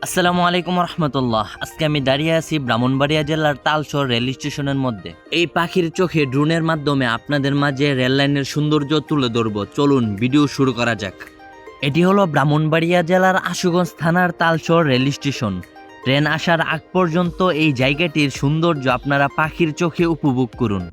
আসসালামু আলাইকুম রহমতুল্লাহ। আজকে আমি দাঁড়িয়ে আছি ব্রাহ্মণবাড়িয়া জেলার তালশহর রেল স্টেশনের মধ্যে। এই পাখির চোখে ড্রোনের মাধ্যমে আপনাদের মাঝে রেল লাইনের সৌন্দর্য তুলে ধরব। চলুন ভিডিও শুরু করা যাক। এটি হলো ব্রাহ্মণবাড়িয়া জেলার আশুগঞ্জ থানার তালশহর রেল স্টেশন। ট্রেন আসার আগ পর্যন্ত এই জায়গাটির সৌন্দর্য আপনারা পাখির চোখে উপভোগ করুন।